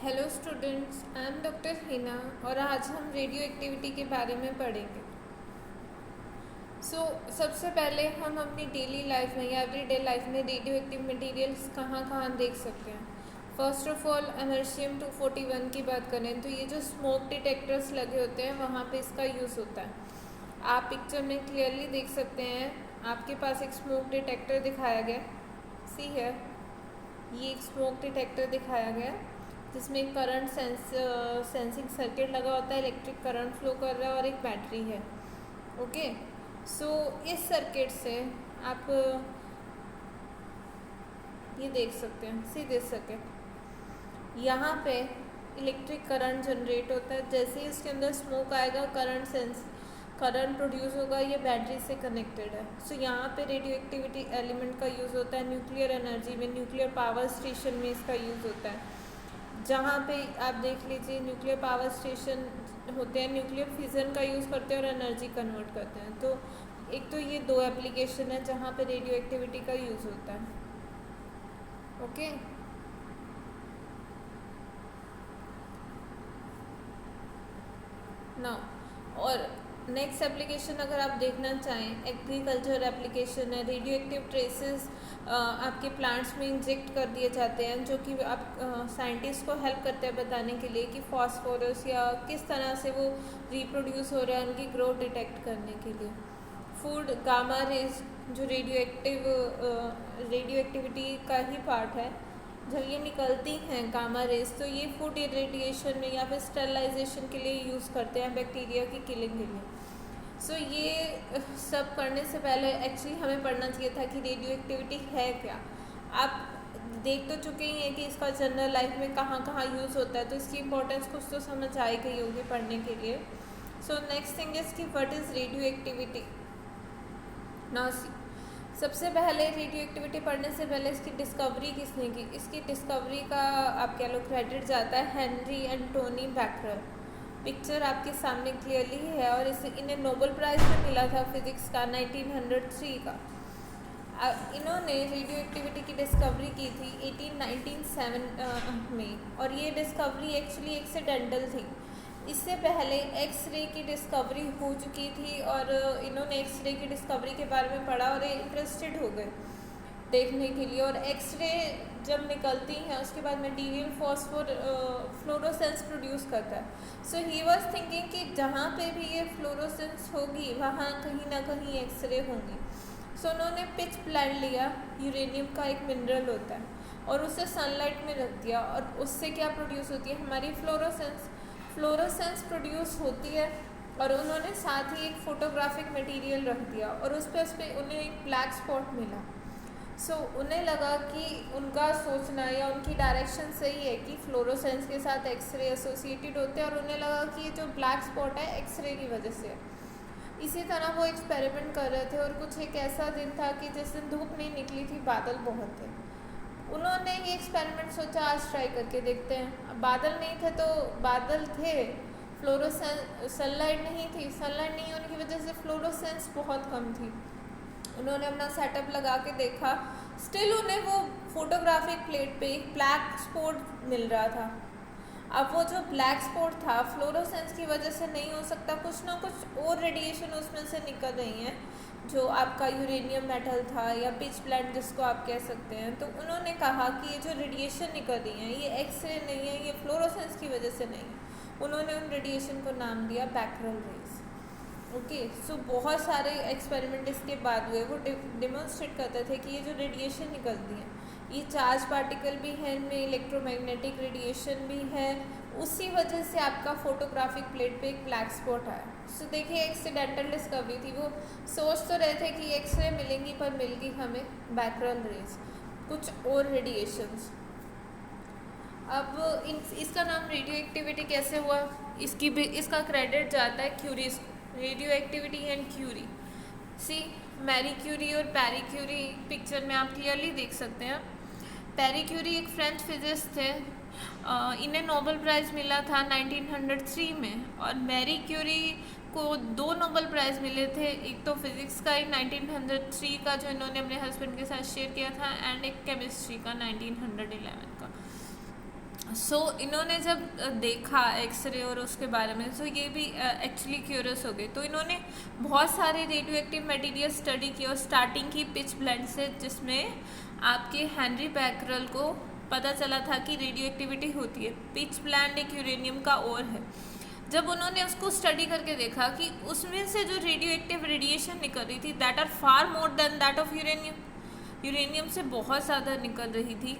Hello students, I am doctor Hina और आज हम रेडियो एक्टिविटी के बारे में पढ़ेंगे। सबसे पहले हम अपनी डेली लाइफ में या एवरीडे लाइफ में रेडियो एक्टिव मटेरियल्स कहाँ कहाँ देख सकते हैं। फर्स्ट ऑफ ऑल एमर्शियम 241 की बात करें तो ये जो स्मोक डिटेक्टर्स लगे होते हैं वहाँ पे इसका यूज़ होता है। आप पिक्चर में क्लियरली देख सकते हैं, आपके पास एक स्मोक डिटेक्टर दिखाया गया, सी है, ये एक स्मोक डिटेक्टर दिखाया गया जिसमें करंट सेंसिंग सर्किट लगा होता है, इलेक्ट्रिक करंट फ्लो कर रहा है और एक बैटरी है। ओके, सो इस सर्किट से आप ये देख सकते हैं, सी दिस सर्किट, यहाँ पे इलेक्ट्रिक करंट जनरेट होता है। जैसे ही उसके अंदर स्मोक आएगा करंट प्रोड्यूस होगा, ये बैटरी से कनेक्टेड है। सो यहाँ पे रेडियो एक्टिविटी एलिमेंट का यूज़ होता है। न्यूक्लियर एनर्जी में, न्यूक्लियर पावर स्टेशन में इसका यूज़ होता है। जहाँ पे आप देख लीजिए न्यूक्लियर पावर स्टेशन होते हैं, न्यूक्लियर फिजन का यूज़ करते हैं और एनर्जी कन्वर्ट करते हैं। तो एक तो ये दो एप्लीकेशन है जहाँ पे रेडियो एक्टिविटी का यूज़ होता है। ओके, ना और नेक्स्ट एप्लीकेशन अगर आप देखना चाहें, एग्रीकल्चर एप्लीकेशन है। रेडियो एक्टिव ट्रेसेस आपके प्लांट्स में इंजेक्ट कर दिए जाते हैं, जो कि आप साइंटिस्ट को हेल्प करते हैं बताने के लिए कि फॉस्फोरस या किस तरह से वो रिप्रोड्यूस हो रहा है, उनकी ग्रोथ डिटेक्ट करने के लिए। फूड गामा रेज जो रेडियो एक्टिविटी का ही पार्ट है, जब ये निकलती हैं गामा रेज तो ये फूड इरेडिएशन में या फिर स्टरलाइजेशन के लिए यूज़ करते हैं, बैक्टीरिया की किलिंग के लिए। ये सब करने से पहले एक्चुअली हमें पढ़ना चाहिए था कि रेडियो एक्टिविटी है क्या। आप देख तो चुके ही हैं कि इसका जनरल लाइफ में कहाँ कहाँ यूज़ होता है, तो इसकी इम्पोर्टेंस कुछ तो समझ आई गई होगी पढ़ने के लिए। नेक्स्ट थिंग इज़ कि what is radio activity. Now सबसे पहले रेडियो एक्टिविटी पढ़ने से पहले इसकी डिस्कवरी किसने की, इसकी डिस्कवरी का आप कह लो क्रेडिट जाता है हेनरी एंटोनी बैकरल। पिक्चर आपके सामने क्लियरली है और इन्हें नोबेल प्राइज़ भी मिला था फिज़िक्स का 1903 का। इन्होंने रेडियो एक्टिविटी की डिस्कवरी की थी 1897 में, और ये डिस्कवरी एक्चुअली एक्सीडेंटल थी। इससे पहले एक्सरे की डिस्कवरी हो चुकी थी और इन्होंने एक्सरे की डिस्कवरी के बारे में पढ़ा और इंटरेस्टेड हो गए देखने के लिए। और एक्सरे जब निकलती हैं उसके बाद मटीरियल फ्लोरोसेंस प्रोड्यूस करता है। ही वाज थिंकिंग कि जहाँ पे भी ये फ्लोरोसेंस होगी वहाँ कहीं ना कहीं एक्सरे होंगी। उन्होंने पिच ब्लेंड लिया, यूरेनियम का एक मिनरल होता है, और उसे सनलाइट में रख दिया और उससे क्या प्रोड्यूस होती है, हमारी फ्लोरोसेंस प्रोड्यूस होती है। और उन्होंने साथ ही एक फोटोग्राफिक मटेरियल रख दिया और उस पर उन्हें एक ब्लैक स्पॉट मिला। उन्हें लगा कि उनका सोचना या उनकी डायरेक्शन सही है कि फ्लोरोसेंस के साथ एक्सरे एसोसिएटेड होते हैं, और उन्हें लगा कि ये जो ब्लैक स्पॉट है एक्सरे की वजह से। इसी तरह वो एक्सपेरिमेंट कर रहे थे और कुछ एक ऐसा दिन था कि जिस दिन धूप नहीं निकली थी, बादल बहुत थे। उन्होंने ये एक्सपेरिमेंट सोचा आज ट्राई करके देखते हैं। अब बादल नहीं थे तो बादल थे, सनलाइट नहीं होने की वजह से फ्लोरोसेंस बहुत कम थी। उन्होंने अपना सेटअप लगा के देखा, स्टिल उन्हें वो फोटोग्राफिक प्लेट पे एक ब्लैक स्पॉट मिल रहा था। अब वो जो ब्लैक स्पॉट था फ्लोरोसेंस की वजह से नहीं हो सकता, कुछ ना कुछ और रेडिएशन उसमें से निकल रही हैं, जो आपका यूरेनियम मेटल था या पिच ब्लेंड जिसको आप कह सकते हैं। तो उन्होंने कहा कि ये जो रेडिएशन निकल रही हैं ये एक्सरे नहीं है, ये फ्लोरोसेंस की वजह से नहीं है। उन्होंने उन रेडिएशन को नाम दिया बैकरल रेज। ओके, बहुत सारे एक्सपेरिमेंट इसके बाद हुए, वो डिमॉन्स्ट्रेट करते थे कि ये जो रेडिएशन निकलती है ये चार्ज पार्टिकल भी है, इनमें इलेक्ट्रोमैग्नेटिक रेडिएशन भी है, उसी वजह से आपका फोटोग्राफिक प्लेट पे एक ब्लैक स्पॉट आया। देखिए एक्सीडेंटल डिस्कवरी थी, वो सोच तो रहे थे कि एक्सरे मिलेंगी पर मिल गई हमें बैकरल रेज, कुछ और रेडिएशंस। अब इसका नाम रेडियो एक्टिविटी कैसे हुआ, इसका क्रेडिट जाता है Curies, radioactivity and Curie. Marie Curie और पैरी क्यूरी पिक्चर में आप क्लियरली देख सकते हैं। पैरी क्यूरी एक फ्रेंच फिजिस्ट थे, इन्हें नोबेल प्राइज़ मिला था 1903 में, और मैरी क्यूरी को 2 नोबेल प्राइज़ मिले थे, एक तो फिज़िक्स का ही 1903 का जो इन्होंने अपने हस्बैंड के साथ शेयर किया था, एंड एक केमिस्ट्री का 1911 का। इन्होंने जब देखा एक्सरे और उसके बारे में, तो ये भी एक्चुअली क्यूरियस हो गए। तो इन्होंने बहुत सारे रेडियो एक्टिव मटीरियल स्टडी किए और स्टार्टिंग की पिच ब्लेंड से, जिसमें आपके हेनरी बैकरल को पता चला था कि रेडियो एक्टिविटी होती है। पिच ब्लेंड एक यूरेनियम का ओर है। जब उन्होंने उसको स्टडी करके देखा कि उसमें से जो रेडियो एक्टिव रेडिएशन निकल रही थी, that are far more than that of uranium, uranium से बहुत ज़्यादा निकल रही थी।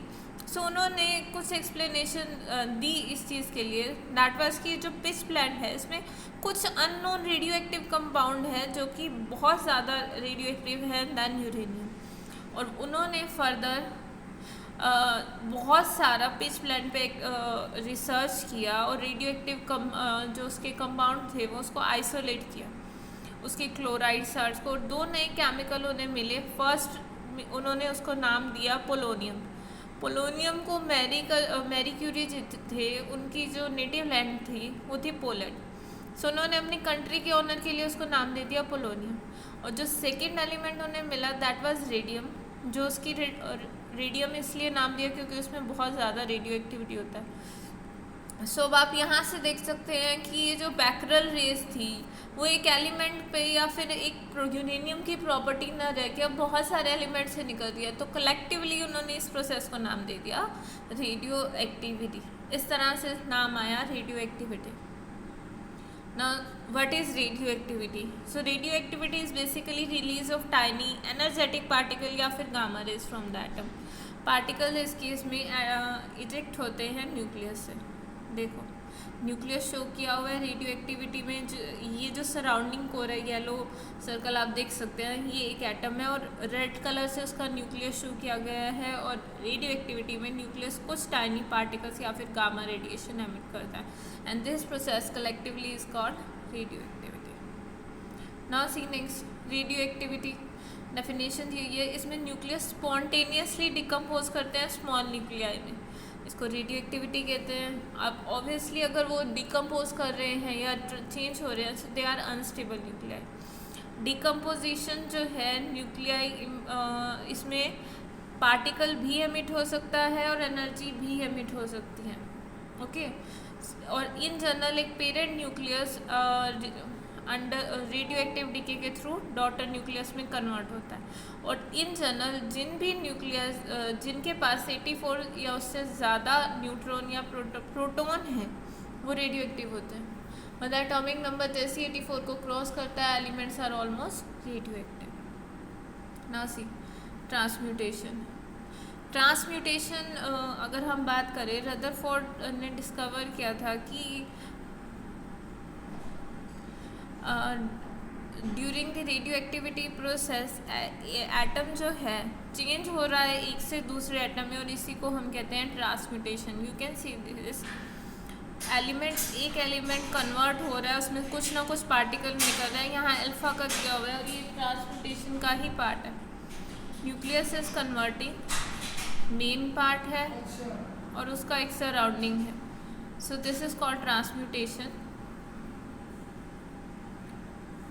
उन्होंने कुछ एक्सप्लेनेशन दी इस चीज़ के लिए, दैट वाज कि जो पिच ब्लेंड है इसमें कुछ अननोन रेडियो एक्टिव कंपाउंड है जो कि बहुत ज़्यादा रेडियो एक्टिव है दैन यूरेनियम। और उन्होंने फर्दर बहुत सारा पिच ब्लेंड पे रिसर्च किया और रेडियो एक्टिव जो उसके कंपाउंड थे वो उसको आइसोलेट किया, उसके क्लोराइड साल्ट्स को। दो नए केमिकल उन्हें मिले। फर्स्ट उन्होंने उसको नाम दिया पोलोनियम। पोलोनियम को मैरी क्यूरी थे, उनकी जो नेटिव लैंड थी वो थी पोलैंड। उन्होंने अपनी कंट्री के ऑनर के लिए उसको नाम दे दिया पोलोनियम। और जो सेकेंड एलिमेंट उन्हें मिला दैट वाज रेडियम, जो उसकी रेडियम इसलिए नाम दिया क्योंकि उसमें बहुत ज़्यादा रेडियो एक्टिविटी होता है। अब आप यहाँ से देख सकते हैं कि ये जो बैकरल रेस थी वो एक एलिमेंट पे या फिर एक यूरेनियम की प्रॉपर्टी ना रह के अब बहुत सारे एलिमेंट से निकल दिया, तो कलेक्टिवली उन्होंने इस प्रोसेस को नाम दे दिया रेडियो एक्टिविटी। इस तरह से नाम आया radio activity. Now, what is radioactivity? So, radioactivity is basically release of tiny energetic particle या फिर gamma rays from the atom. Particle इस केस में इजेक्ट होते हैं न्यूक्लियस से। देखो न्यूक्लियस शो किया हुआ है रेडियो एक्टिविटी में। ये जो सराउंडिंग कोर है, येलो सर्कल आप देख सकते हैं, ये एक एटम है और रेड कलर से उसका न्यूक्लियस शो किया गया है। और रेडियो एक्टिविटी में न्यूक्लियस कुछ टाइनी पार्टिकल्स या फिर गामा रेडिएशन एमिट करता है and this process collectively is called radio activity. Now see next radio activity definition यही है। इसमें न्यूक्लियस स्पॉन्टेनियसली डिकम्पोज करते हैं स्मॉल न्यूक्लियाई में, इसको रेडियो एक्टिविटी कहते हैं। अब ऑब्वियसली अगर वो डिकम्पोज कर रहे हैं या चेंज हो रहे हैं, they are unstable nuclei. Decomposition जो है न्यूक्लियाई, इसमें पार्टिकल भी एमिट हो सकता है और एनर्जी भी एमिट हो सकती है। ओके और इन जनरल एक parent nucleus under radioactive decay के थ्रू डॉटर न्यूक्लियस में कन्वर्ट होता है। और इन जनरल जिन भी न्यूक्लियस जिनके पास 84 या उससे ज़्यादा न्यूट्रॉन या प्रोटॉन है वो रेडियो एक्टिव होते हैं। मतलब एटॉमिक नंबर जैसे 84 को क्रॉस करता है elements are almost radioactive. Now see transmutation. Transmutation अगर हम बात करें, रदरफोर्ड ने डिस्कवर किया था कि during the radio activity process atom जो है चेंज हो रहा है एक से दूसरे एटम में, और इसी को हम कहते हैं transmutation. You can see this elements, एक एलिमेंट कन्वर्ट हो रहा है, उसमें कुछ ना कुछ पार्टिकल निकल रहा है, यहाँ अल्फा का दिया हुआ है और ये ट्रांसम्यूटेशन का ही पार्ट है। Nucleus is converting main part है और उसका एक सराउंडिंग है। So this is called transmutation.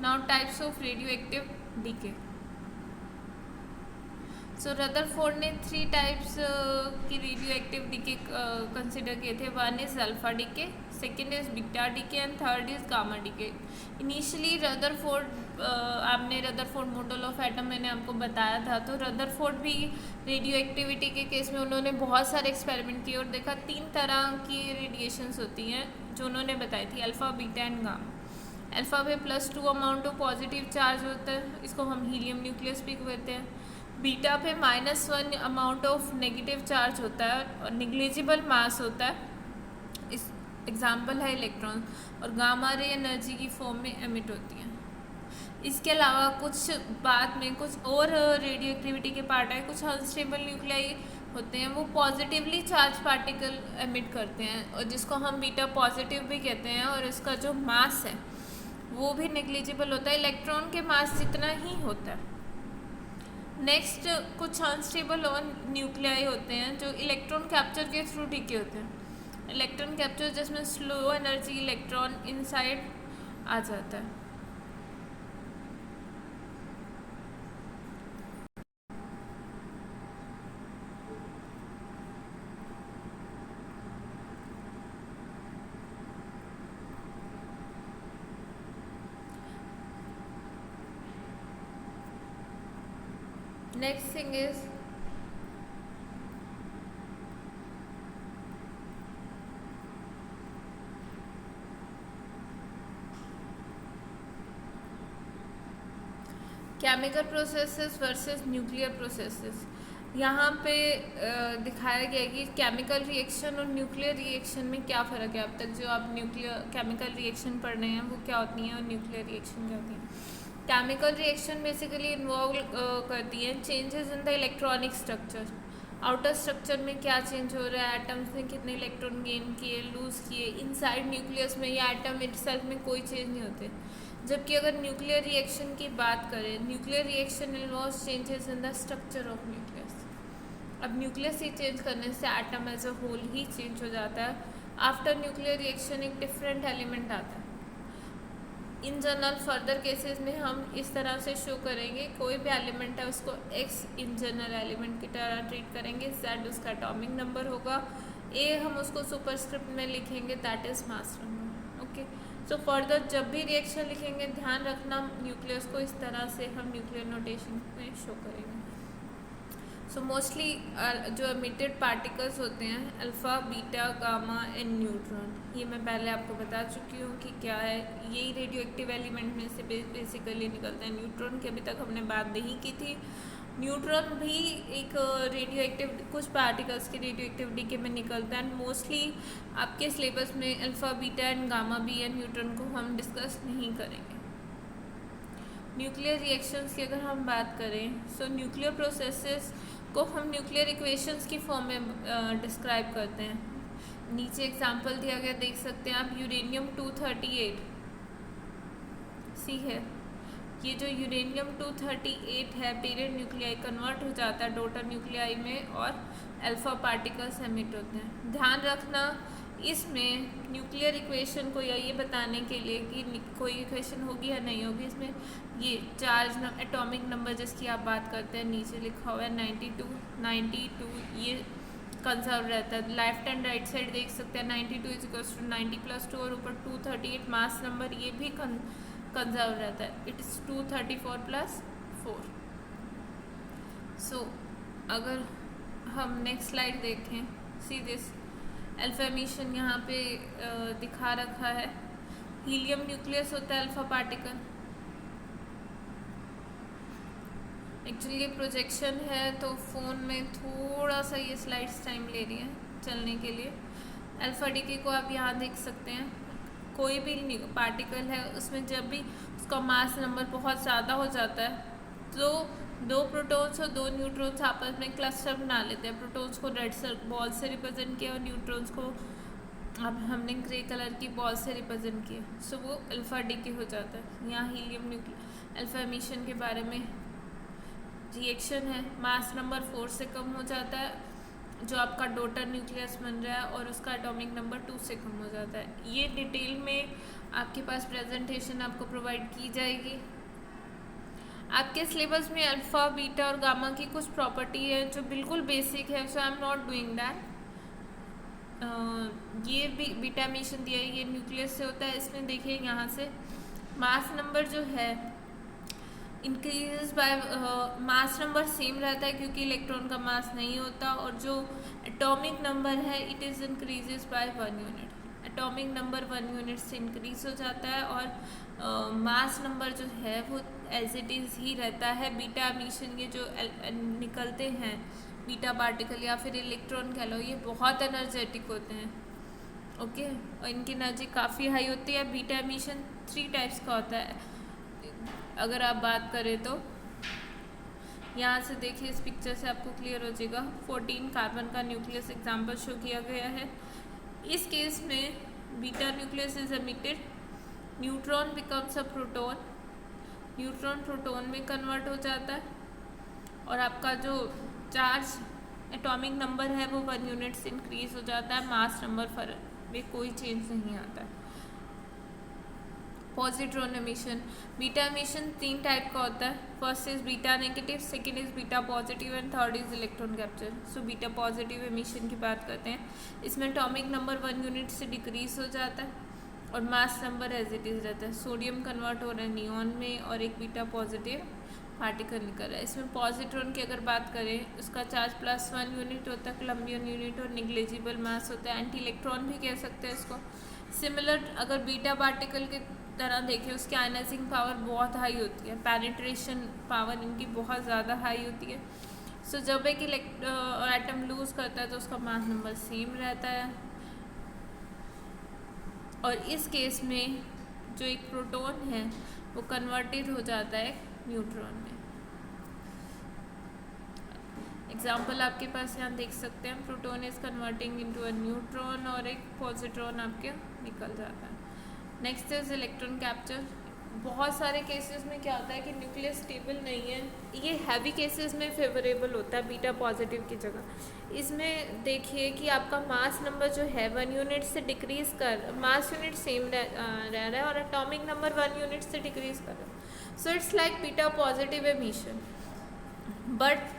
Now types of radioactive decay. So Rutherford ने 3 टाइप्स की रेडियो एक्टिव डीके कंसिडर किए थे। One is alpha decay, second is beta decay and third is gamma decay. Initially Rutherford, आपने Rutherford model of atom मैंने आपको बताया था, तो रदरफोर्ड भी रेडियो एक्टिविटी के केस में उन्होंने बहुत सारे एक्सपेरिमेंट किए और देखा 3 तरह की रेडिएशंस होती हैं जो उन्होंने बताई थी, alpha beta and gamma. Alpha पे +2 अमाउंट ऑफ पॉजिटिव चार्ज होता है, इसको हम हीलियम न्यूक्लियस भी कहते हैं। बीटा पे -1 अमाउंट ऑफ नेगेटिव चार्ज होता है और निग्लिजिबल मास होता है, इस एग्जाम्पल है इलेक्ट्रॉन। और गामा रे एनर्जी की फॉर्म में एमिट होती हैं। इसके अलावा कुछ बाद में कुछ और रेडियो एक्टिविटी के पार्ट है, कुछ अनस्टेबल न्यूक्लियाई होते हैं, वो पॉजिटिवली चार्ज पार्टिकल एमिट करते हैं और जिसको हम बीटा पॉजिटिव भी कहते हैं, और इसका जो मास है वो भी नेग्लिजिबल होता है, इलेक्ट्रॉन के मास जितना ही होता है। नेक्स्ट कुछ अनस्टेबल और न्यूक्लियाई होते हैं जो इलेक्ट्रॉन कैप्चर के थ्रू डीके होते हैं। इलेक्ट्रॉन कैप्चर जिसमें स्लो एनर्जी इलेक्ट्रॉन इनसाइड आ जाता है। Next thing is chemical processes versus nuclear processes. यहाँ पे दिखाया गया है कि केमिकल रिएक्शन और न्यूक्लियर रिएक्शन में क्या फ़र्क है। अब तक जो आप न्यूक्लियर केमिकल रिएक्शन पढ़ रहे हैं वो क्या होती हैं और न्यूक्लियर रिएक्शन क्या होती है। केमिकल रिएक्शन बेसिकली इन्वॉल्व करती है changes in the electronic structure. Outer structure में क्या चेंज हो रहा है, एटम्स ने कितने इलेक्ट्रॉन गेन किए, लूज़ किए। इनसाइड न्यूक्लियस में या एटम इटसेल्फ में कोई चेंज नहीं होते। जबकि अगर न्यूक्लियर रिएक्शन की बात करें, nuclear reaction involves changes in the structure of nucleus. अब न्यूक्लियस ही चेंज करने से एटम एज अ होल ही चेंज हो जाता है। आफ्टर न्यूक्लियर रिएक्शन एक डिफरेंट एलिमेंट आता है। इन जनरल फर्दर केसेस में हम इस तरह से शो करेंगे, कोई भी एलिमेंट है उसको एक्स इन जनरल एलिमेंट की तरह ट्रीट करेंगे, जेड उसका एटॉमिक नंबर होगा, ए हम उसको सुपरस्क्रिप्ट में लिखेंगे, that is mass number. Okay, so further जब भी रिएक्शन लिखेंगे ध्यान रखना न्यूक्लियस को इस तरह से हम न्यूक्लियर नोटेशन में शो करेंगे। सो मोस्टली जो एमिटेड पार्टिकल्स होते हैं alpha, beta, gamma and neutron, ये मैं पहले आपको बता चुकी हूँ कि क्या है। यही रेडियो एक्टिव एलिमेंट में से बेसिकली निकलते हैं। न्यूट्रॉन की अभी तक हमने बात नहीं की थी। न्यूट्रॉन भी एक रेडियो एक्टिव, कुछ पार्टिकल्स की रेडियो एक्टिविटी में निकलता है। मोस्टली आपके सिलेबस में अल्फ़ा, बीटा एंड गामा भी है, न्यूट्रॉन को हम डिस्कस नहीं करेंगे। न्यूक्लियर रिएक्शंस की अगर हम बात करें, सो न्यूक्लियर प्रोसेसेस को हम न्यूक्लियर इक्वेशंस की फॉर्म में डिस्क्राइब करते हैं। नीचे एग्जांपल दिया गया, देख सकते हैं आप। यूरेनियम 238 सी है, ये जो यूरेनियम 238 है पेरेंट न्यूक्लियाई कन्वर्ट हो जाता है डॉटर न्यूक्लियाई में और अल्फा पार्टिकल्स एमिट होते हैं। ध्यान रखना इसमें न्यूक्लियर इक्वेशन को या ये बताने के लिए कि कोई इक्वेशन होगी या नहीं होगी, इसमें ये चार्ज एटॉमिक नंबर जिसकी आप बात करते हैं नीचे लिखा हुआ है 92 ये कंजर्व रहता है। लेफ्ट एंड राइट साइड देख सकते हैं 92 = 90+2 और ऊपर 238 मास नंबर ये भी कंजर्व रहता है। It is 234+4। सो अगर हम नेक्स्ट स्लाइड देखें, सी दिस अल्फा एमिशन यहाँ पे दिखा रखा है। हीलियम न्यूक्लियस होता है अल्फा पार्टिकल। एक्चुअली ये प्रोजेक्शन है तो फ़ोन में थोड़ा सा ये स्लाइड्स टाइम ले रही हैं चलने के लिए। अल्फा डीके को आप यहाँ देख सकते हैं। कोई भी पार्टिकल है उसमें जब भी उसका मास नंबर बहुत ज़्यादा हो जाता है तो 2 प्रोटॉन्स और 2 न्यूट्रॉन्स आपस में क्लस्टर बना लेते हैं। प्रोटॉन्स को रेड बॉल से रिप्रेजेंट किया और न्यूट्रॉन्स को अब हमने ग्रे कलर की बॉल से रिप्रेजेंट किया। सो वो अल्फा डीके हो जाता है। यहाँ हीलियम न्यूक्लियर अल्फा एमिशन के बारे में रिएक्शन है, मास नंबर 4 से कम हो जाता है जो आपका डॉटर न्यूक्लियस बन रहा है और उसका एटॉमिक नंबर 2 से कम हो जाता है। ये डिटेल में आपके पास प्रेजेंटेशन आपको प्रोवाइड की जाएगी। आपके सिलेबस में अल्फ़ा, बीटा और गामा की कुछ प्रॉपर्टी है जो बिल्कुल बेसिक है, so I am not doing that. ये भी बीटा एमिशन दिया है, ये न्यूक्लियस से होता है। इसमें देखिए यहाँ से मास नंबर जो है increases by mass number same रहता है क्योंकि इलेक्ट्रॉन का मास नहीं होता, और जो एटॉमिक नंबर है it is increases by 1 unit. Atomic number 1 unit से इंक्रीज हो जाता है और मास नंबर जो है वो एज इट इज़ ही रहता है। बीटा एमिशन ये जो निकलते हैं बीटा पार्टिकल या फिर इलेक्ट्रॉन कह लो, ये बहुत एनर्जेटिक होते हैं। ओके, और इनकी एनर्जी काफ़ी हाई होती है। बीटा एमिशन 3 टाइप्स का होता है अगर आप बात करें तो। यहाँ से देखिए इस पिक्चर से आपको क्लियर हो जाएगा। 14 कार्बन का न्यूक्लियस एग्जाम्पल शो किया गया है। इस केस में beta nucleus is emitted, neutron becomes a proton, neutron proton में कन्वर्ट हो जाता है और आपका जो चार्ज एटॉमिक नंबर है वो 1 यूनिट से इंक्रीज हो जाता है। मास नंबर में कोई चेंज नहीं आता है। Positron emission, beta emission 3 type का होता है। First is beta negative, second is beta positive and third is electron capture. So beta positive emission की बात करते हैं। इसमें एटॉमिक नंबर 1 यूनिट से डिक्रीज हो जाता है और mass number as it is रहता है। सोडियम कन्वर्ट हो रहा है नियॉन में और एक बीटा पॉजिटिव पार्टिकल निकल रहा है। इसमें पॉजिट्रॉन की अगर बात करें, उसका चार्ज +1 यूनिट होता है, कोलम्बियन यूनिट और निग्लिजिबल मास होता है। एंटी इलेक्ट्रॉन भी कह सकते हैं इसको। सिमिलर अगर बीटा पार्टिकल की तरह देखें, उसकी आयनाइजिंग पावर बहुत हाई होती है, पेनिट्रेशन पावर इनकी बहुत ज़्यादा हाई होती है। सो जब एक एटम लूज करता है तो उसका मास नंबर सेम रहता है। और इस केस में जो एक प्रोटॉन है वो कन्वर्टेड हो जाता है न्यूट्रॉन में। एग्जाम्पल आपके पास यहाँ देख सकते हैं, proton is converting into a neutron और एक पॉजिट्रॉन आपके निकल जाता है। Next is electron capture. बहुत सारे केसेस में क्या होता है कि न्यूक्लियस स्टेबल नहीं है, ये हैवी केसेस में फेवरेबल होता है बीटा पॉजिटिव की जगह। इसमें देखिए कि आपका मास नंबर जो है 1 यूनिट से डिक्रीज कर, मास यूनिट सेम रह रहा है और एटॉमिक नंबर 1 यूनिट से डिक्रीज कर रहा है। So it's like beta positive emission. But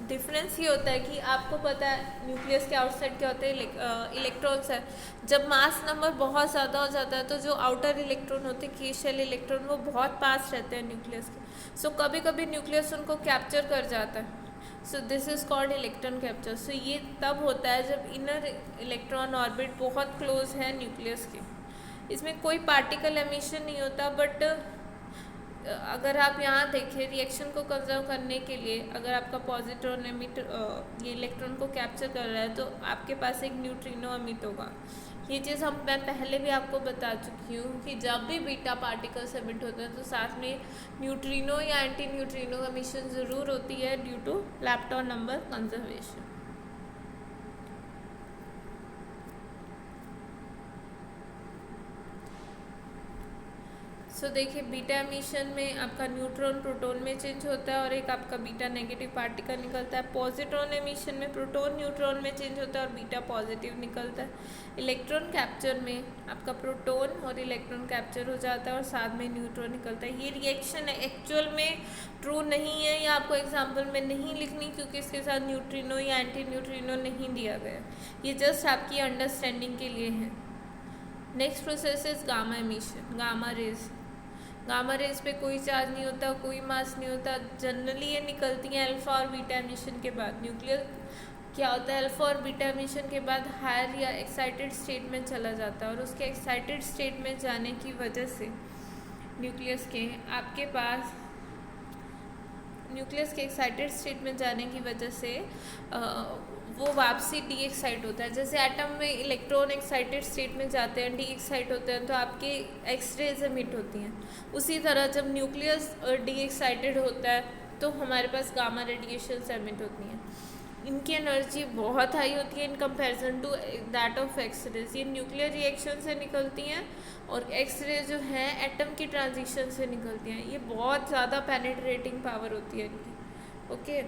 difference ये होता है कि आपको पता है न्यूक्लियस के आउटसाइड क्या होते हैं, इलेक्ट्रॉन्स है। जब मास नंबर बहुत ज़्यादा हो जाता है तो जो आउटर इलेक्ट्रॉन होते हैं, की शेल इलेक्ट्रॉन, वो बहुत पास रहते हैं न्यूक्लियस के। सो कभी कभी न्यूक्लियस उनको कैप्चर कर जाता है। So this is called electron capture. So ये तब होता है जब इनर इलेक्ट्रॉन ऑर्बिट बहुत क्लोज है न्यूक्लियस के। इसमें कोई पार्टिकल एमिशन नहीं होता, बट अगर आप यहाँ देखें रिएक्शन को कंजर्व करने के लिए, अगर आपका पॉजिट्रॉन ये इलेक्ट्रॉन को कैप्चर कर रहा है तो आपके पास एक न्यूट्रिनो एमिट होगा। ये चीज़ मैं पहले भी आपको बता चुकी हूँ कि जब भी बीटा पार्टिकल्स एमिट होते हैं तो साथ में न्यूट्रिनो या एंटी न्यूट्रिनो एमिशन ज़रूर होती है ड्यू टू लैप्टॉन नंबर कंजर्वेशन। सो देखिए बीटा एमिशन में आपका न्यूट्रॉन प्रोटॉन में चेंज होता है और एक आपका बीटा नेगेटिव पार्टिकल निकलता है। पॉजिट्रॉन एमिशन में प्रोटॉन न्यूट्रॉन में चेंज होता है और बीटा पॉजिटिव निकलता है। इलेक्ट्रॉन कैप्चर में आपका प्रोटॉन और इलेक्ट्रॉन कैप्चर हो जाता है और साथ में न्यूट्रॉन निकलता है। ये रिएक्शन एक्चुअल में ट्रू नहीं है, या आपको एग्जाम्पल में नहीं लिखनी क्योंकि इसके साथ न्यूट्रिनो या एंटी न्यूट्रिनो नहीं दिया गया, ये जस्ट आपकी अंडरस्टैंडिंग के लिए है। Next process is gamma emission, gamma rays. Gamma rays पे कोई चार्ज नहीं होता, कोई मास नहीं होता। जनरली ये निकलती हैं अल्फा और बीटा एमिशन के बाद। न्यूक्लियर क्या होता है, अल्फा और बीटा एमिशन के बाद हायर या एक्साइटेड स्टेट में चला जाता है और उसके एक्साइटेड स्टेट में जाने की वजह से न्यूक्लियस के आपके पास न्यूक्लियस के एक्साइटेड स्टेट में जाने की वजह से वो वापसी डी एक्साइट होता है। जैसे एटम में इलेक्ट्रॉन एक्साइटेड स्टेट में जाते हैं, डी एक्साइट होते हैं, तो आपके एक्स रेज एमिट होती हैं। उसी तरह जब न्यूक्लियस डी एक्साइटेड होता है तो हमारे पास गामा रेडिएशंस एमिट होती हैं। इनकी एनर्जी बहुत हाई होती है in comparison to that of X rays. ये न्यूक्लियर रिएक्शन से निकलती हैं और एक्स रे जो हैं एटम की ट्रांजिशन से निकलती हैं। ये बहुत ज़्यादा पेनिट्रेटिंग पावर होती है इनकी। ओके,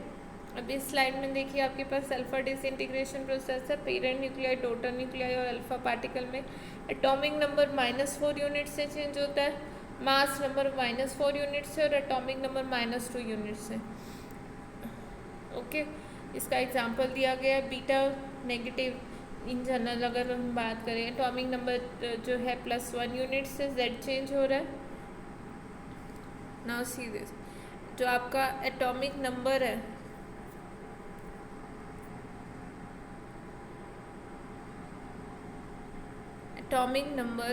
अब इस स्लाइड में देखिए आपके पास अल्फा डिसइंटीग्रेशन प्रोसेस है। पेरेंट न्यूक्लियाई, डॉटर न्यूक्लियाई और अल्फा पार्टिकल में एटॉमिक नंबर -4 यूनिट से चेंज होता है, मास नंबर -4 यूनिट से और एटॉमिक नंबर -2 यूनिट से। ओके, इसका एग्जांपल दिया गया है बीटा नेगेटिव। इन जनरल अगर हम बात करें, एटॉमिक नंबर जो है +1 यूनिट से Z चेंज हो रहा है। नाउ सी दिस, जो आपका एटॉमिक नंबर है atomic number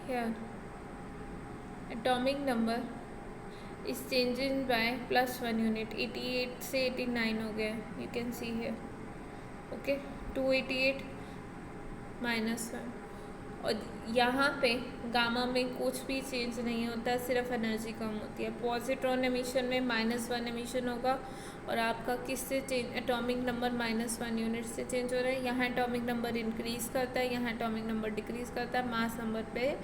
here, atomic number is changing by +1 unit। 88 से 89 हो गया, you can see here। okay, 288 -1। और यहाँ पे गामा में कुछ भी चेंज नहीं होता, सिर्फ एनर्जी कम होती है। पॉजिट्रॉन एमिशन में -1 एमिशन होगा और आपका किससे चेंज, एटॉमिक नंबर -1 यूनिट से चेंज हो रहा है। यहाँ एटॉमिक नंबर इंक्रीज़ करता है, यहाँ एटॉमिक नंबर डिक्रीज़ करता है। मास नंबर पे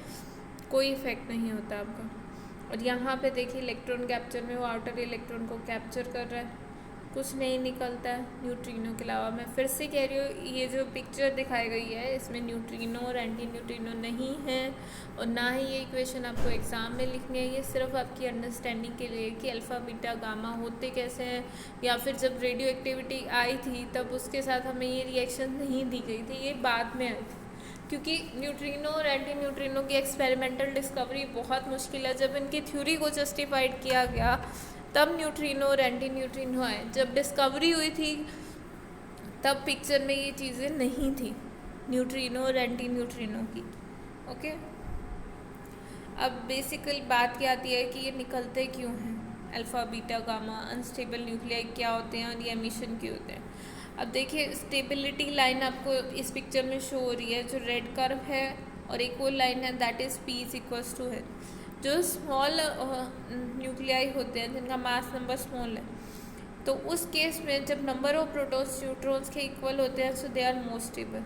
कोई इफेक्ट नहीं होता आपका। और यहाँ पे देखिए इलेक्ट्रॉन कैप्चर में वो आउटर इलेक्ट्रॉन को कैप्चर कर रहा है, कुछ नहीं निकलता है न्यूट्रिनो के अलावा। मैं फिर से कह रही हूँ, ये जो पिक्चर दिखाई गई है इसमें न्यूट्रिनो और एंटी न्यूट्रिनो नहीं है और ना ही ये इक्वेशन आपको एग्ज़ाम में लिखनी है। ये सिर्फ आपकी अंडरस्टैंडिंग के लिए कि अल्फ़ा बीटा गामा होते कैसे हैं, या फिर जब रेडियो एक्टिविटी आई थी तब उसके साथ हमें ये रिएक्शन नहीं दी गई थी, ये बाद में आई थी। क्योंकि न्यूट्रिनो और एंटी न्यूट्रिनो की एक्सपेरिमेंटल डिस्कवरी बहुत मुश्किल है। जब इनकी थ्योरी को जस्टिफाइड किया गया तब न्यूट्रिनो और एंटी न्यूट्रिनो आए। जब डिस्कवरी हुई थी तब पिक्चर में ये चीज़ें नहीं थी, न्यूट्रिनो और एंटी न्यूट्रिनो की। ओके, अब बेसिकल बात क्या आती है कि ये निकलते क्यों हैं, alpha beta gamma unstable nuclei क्या होते हैं और ये एमिशन क्यों होते हैं। अब देखिए स्टेबिलिटी लाइन आपको इस पिक्चर में शो हो रही है, जो रेड कर्व है और एक और लाइन है that is P is equals to है। जो स्मॉल न्यूक्लियाई होते हैं जिनका मास नंबर स्मॉल है, तो उस केस में जब नंबर ऑफ प्रोटॉन्स न्यूट्रॉन्स के इक्वल होते हैं सो दे आर मोर स्टेबल।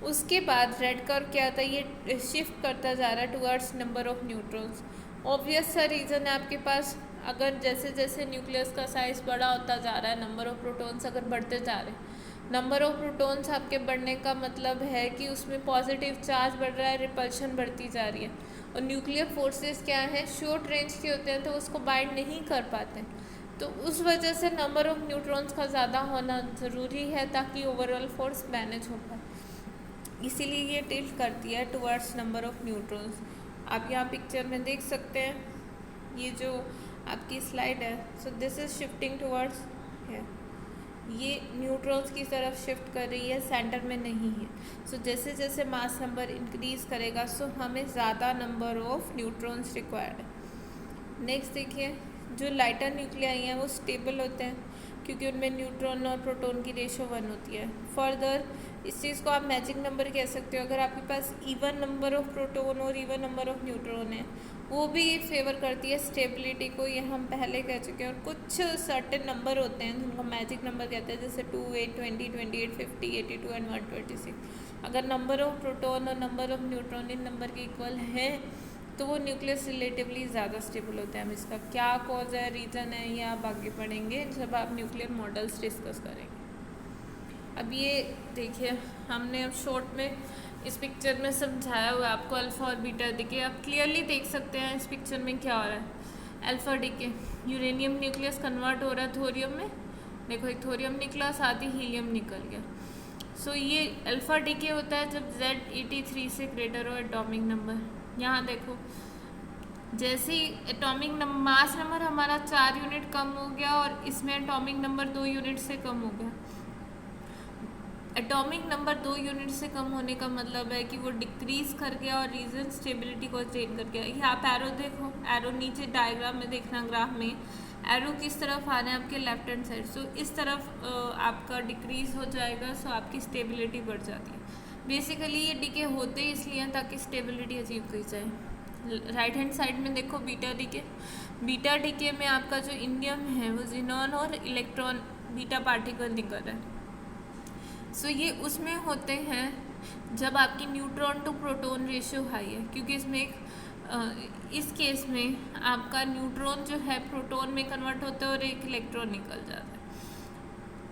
उसके बाद रेड कर्व क्या होता है, ये शिफ्ट करता जा रहा है towards number of neutrons. Obvious सा रीज़न है आपके पास, अगर जैसे जैसे न्यूक्लियस का साइज़ बड़ा होता जा रहा है, नंबर ऑफ प्रोटॉन्स अगर बढ़ते जा रहे हैं, नंबर ऑफ प्रोटॉन्स आपके बढ़ने का मतलब है कि उसमें पॉजिटिव चार्ज बढ़ रहा है, रिपल्शन बढ़ती जा रही है। और न्यूक्लियर फोर्सेस क्या हैं, शॉर्ट रेंज के होते हैं तो उसको बाइंड नहीं कर पाते, तो उस वजह से नंबर ऑफ न्यूट्रॉन्स का ज़्यादा होना ज़रूरी है ताकि ओवरऑल फोर्स मैनेज हो पाए। इसीलिए ये टिल्ट करती है टुवर्ड्स नंबर ऑफ न्यूट्रॉन्स। आप यहाँ पिक्चर में देख सकते हैं, ये जो आपकी स्लाइड है, so this is shifting towards है, ये न्यूट्रॉन्स की तरफ शिफ्ट कर रही है, सेंटर में नहीं है। सो जैसे जैसे मास नंबर इंक्रीज करेगा सो हमें ज़्यादा नंबर ऑफ न्यूट्रॉन्स रिक्वायर्ड है। नेक्स्ट देखिए, जो लाइटर न्यूक्लियाई हैं वो स्टेबल होते हैं क्योंकि उनमें न्यूट्रॉन और प्रोटॉन की रेशो 1 होती है। फर्दर इस चीज़ को आप मैजिक नंबर कह सकते हो। अगर आपके पास इवन नंबर ऑफ प्रोटॉन और इवन नंबर ऑफ न्यूट्रॉन है, वो भी फेवर करती है स्टेबिलिटी को, ये हम पहले कह चुके हैं। और कुछ सर्टेन नंबर होते हैं जिनको मैजिक नंबर कहते हैं, जैसे 2, 8, 20, 28, 50, 82 एंड 126। अगर नंबर ऑफ प्रोटॉन और number of neutron in number के इक्वल हैं तो वो न्यूक्लियस रिलेटिवली ज़्यादा स्टेबल होते हैं। हम इसका क्या कॉज है, रीज़न है, ये आप आगे पढ़ेंगे जब आप न्यूक्लियर मॉडल्स डिस्कस करेंगे। अब ये देखिए, हमने अब शॉर्ट में इस पिक्चर में समझाया हुआ है आपको अल्फ़ा और बीटा डीके। आप क्लियरली देख सकते हैं इस पिक्चर में क्या हो रहा है। Alpha decay, uranium nucleus convert हो रहा है थोरियम में, देखो एक थोरियम निकला, साथ ही हीलियम निकल गया। सो ये अल्फ़ा डीके होता है जब Z83 से ग्रेटर हो एटॉमिक नंबर। यहाँ देखो, जैसे ही एटॉमिक मास नंबर हमारा 4 यूनिट कम हो गया और इसमें एटॉमिक नंबर 2 यूनिट से कम हो गया। एटॉमिक नंबर 2 यूनिट से कम होने का मतलब है कि वो डिक्रीज कर गया और रीजन स्टेबिलिटी को अटेन कर गया। ये आप एरो देखो, एरो नीचे डायग्राम में देखना, ग्राफ में एरो किस तरफ आ रहे हैं आपके लेफ्ट हैंड साइड। सो इस तरफ आपका डिक्रीज हो जाएगा, सो आपकी स्टेबिलिटी बढ़ जाती है। बेसिकली ये डीके होते ही इसलिए हैं ताकि स्टेबिलिटी अचीव की जाए। राइट हैंड साइड में देखो बीटा डीके, बीटा डीके में आपका जो इंडियम है वो जिनॉन और इलेक्ट्रॉन बीटा पार्टिकल निकल रहा है। सो ये उसमें होते हैं जब आपकी neutron to proton ratio high है, क्योंकि इसमें इस केस में आपका न्यूट्रॉन जो है प्रोटॉन में कन्वर्ट होता है और एक इलेक्ट्रॉन निकल जाता है।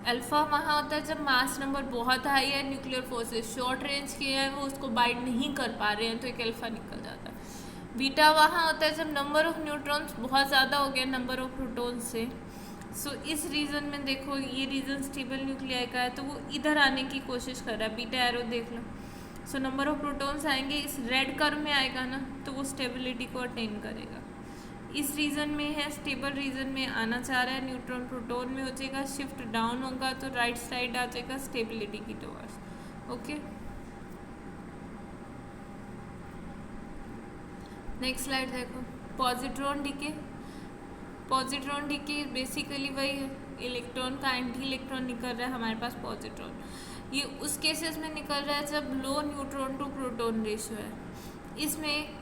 अल्फ़ा वहाँ होता है जब मास नंबर बहुत हाई है, न्यूक्लियर फोर्सेस शॉर्ट रेंज के हैं, वो उसको बाइंड नहीं कर पा रहे हैं, तो एक अल्फ़ा निकल जाता है। बीटा वहाँ होता है जब नंबर ऑफ न्यूट्रॉन्स बहुत ज़्यादा हो गया नंबर ऑफ प्रोटॉन से। सो इस रीजन में देखो, ये रीजन स्टेबल न्यूक्लियाई का है तो वो इधर आने की कोशिश कर रहा है। बीटा एरो देख लो, सो नंबर ऑफ प्रोटॉन्स आएंगे, इस रेड कर्व में आएगा ना, तो वो स्टेबिलिटी को अटेन करेगा। इस रीजन में है, स्टेबल रीजन में आना चाह रहा है, न्यूट्रॉन प्रोटॉन में हो जाएगा, शिफ्ट डाउन होगा तो राइट साइड आ जाएगा स्टेबिलिटी की टुवर्ड्स। ओके, नेक्स्ट स्लाइड देखो, positron decay. Positron decay basically वही है, इलेक्ट्रॉन का एंटी इलेक्ट्रॉन निकल रहा है हमारे पास पॉजिट्रॉन। ये उस केसेस में निकल रहा है जब लो न्यूट्रॉन टू प्रोटॉन रेशियो है। इसमें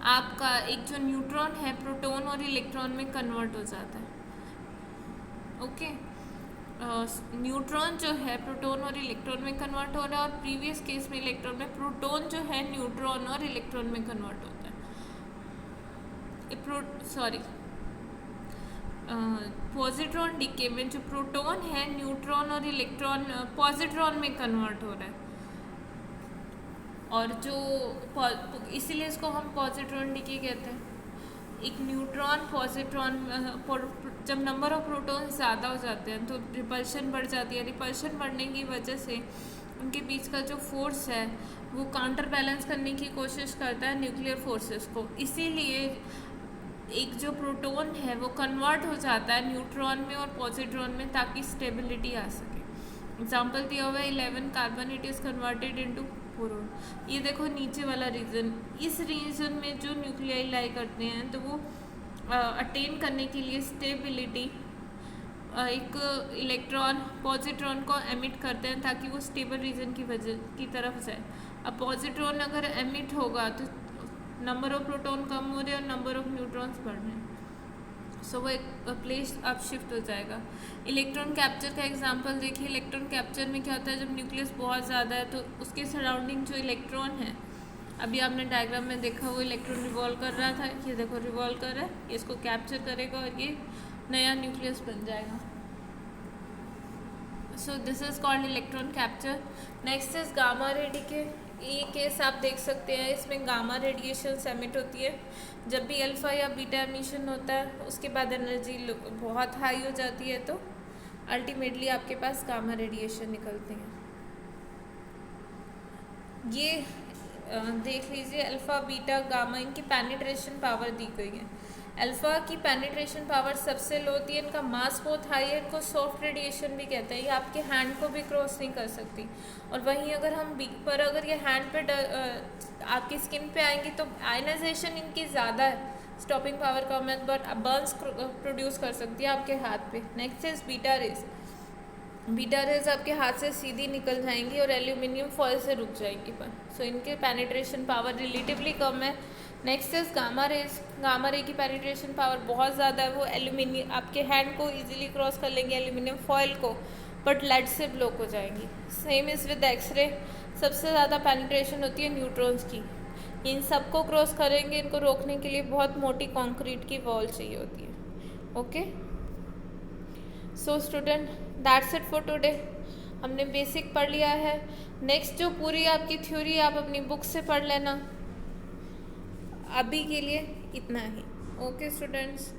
आपका एक जो न्यूट्रॉन है प्रोटॉन और इलेक्ट्रॉन में कन्वर्ट हो जाता है। ओके, न्यूट्रॉन जो है प्रोटॉन और इलेक्ट्रॉन में कन्वर्ट हो रहा है, और प्रीवियस केस में इलेक्ट्रॉन में प्रोटॉन जो है न्यूट्रॉन और इलेक्ट्रॉन में कन्वर्ट होता है। पॉजिट्रॉन डीके में जो प्रोटॉन है न्यूट्रॉन और इलेक्ट्रॉन पॉजिट्रॉन में कन्वर्ट हो रहा है, और जो इसीलिए इसको हम पॉजिट्रॉन डीके कहते हैं। एक न्यूट्रॉन पॉजिट्रॉन, जब नंबर ऑफ प्रोटॉन ज़्यादा हो जाते हैं तो रिपल्शन बढ़ जाती है। रिपल्शन बढ़ने की वजह से उनके बीच का जो फोर्स है वो काउंटर बैलेंस करने की कोशिश करता है न्यूक्लियर फोर्सेस को। इसीलिए एक जो प्रोटॉन है वो कन्वर्ट हो जाता है न्यूट्रॉन में और पॉजिट्रॉन में ताकि स्टेबिलिटी आ सके। एग्जाम्पल दिया हुआ है 11 carbon, it is converted into boron. ये देखो नीचे वाला रीजन, इस रीजन में जो न्यूक्लियाई लाई करते हैं तो वो अटेन करने के लिए स्टेबिलिटी एक इलेक्ट्रॉन पॉजिट्रॉन को एमिट करते हैं ताकि वो स्टेबल रीजन की तरफ जाए। अब पॉजिट्रॉन अगर एमिट होगा तो नंबर ऑफ प्रोटॉन कम हो रहे हैं और नंबर ऑफ न्यूट्रॉन्स बढ़ रहे हैं, सो वो एक प्लेस अब शिफ्ट हो जाएगा। इलेक्ट्रॉन कैप्चर का एग्जांपल देखिए। इलेक्ट्रॉन कैप्चर में क्या होता है, जब न्यूक्लियस बहुत ज़्यादा है तो उसके सराउंडिंग जो इलेक्ट्रॉन है, अभी आपने डायग्राम में देखा वो इलेक्ट्रॉन रिवॉल्व कर रहा था, ये देखो रिवॉल्व कर रहा है, ये इसको कैप्चर करेगा और ये नया न्यूक्लियस बन जाएगा। So this is called electron capture. Next is gamma ready के ये केस आप देख सकते हैं, इसमें गामा रेडिएशन एमिट होती है। जब भी अल्फा या बीटा एमिशन होता है उसके बाद एनर्जी बहुत हाई हो जाती है तो अल्टीमेटली आपके पास गामा रेडिएशन निकलते हैं। ये देख लीजिए अल्फ़ा बीटा गामा, इनकी पेनिट्रेशन पावर दी गई है। अल्फ़ा की पेनिट्रेशन पावर सबसे लो होती है, इनका मास बहुत हाई है, इनको सॉफ्ट रेडिएशन भी कहते हैं। ये आपके हैंड को भी क्रॉस नहीं कर सकती। और वहीं अगर हम पर अगर ये हैंड पे आपकी स्किन पे आएंगी तो आयनाइजेशन इनकी ज़्यादा है, स्टॉपिंग पावर कम है, बट बर्न्स प्रोड्यूस कर सकती है आपके हाथ पे। Next is beta raise. Beta raise आपके हाथ से सीधी निकल जाएंगी और एल्यूमिनियम फॉयल से रुक जाएंगी पर, सो इनके पेनिट्रेशन पावर रिलेटिवली कम है। Next is gamma rays. Gamma ray की पेनिट्रेशन पावर बहुत ज़्यादा है, वो एल्यूमिनियम आपके हैंड को इजीली क्रॉस कर लेंगे एल्यूमिनियम फॉयल को, बट लेड से ब्लॉक हो जाएंगी। Same is with X ray. सबसे ज़्यादा पेनिट्रेशन होती है न्यूट्रॉन्स की, इन सबको क्रॉस करेंगे, इनको रोकने के लिए बहुत मोटी कंक्रीट की वॉल चाहिए होती है। Okay, so student that's it for today. हमने बेसिक पढ़ लिया है। नेक्स्ट जो पूरी आपकी थ्योरी आप अपनी बुक से पढ़ लेना। अभी के लिए इतना ही। Okay students.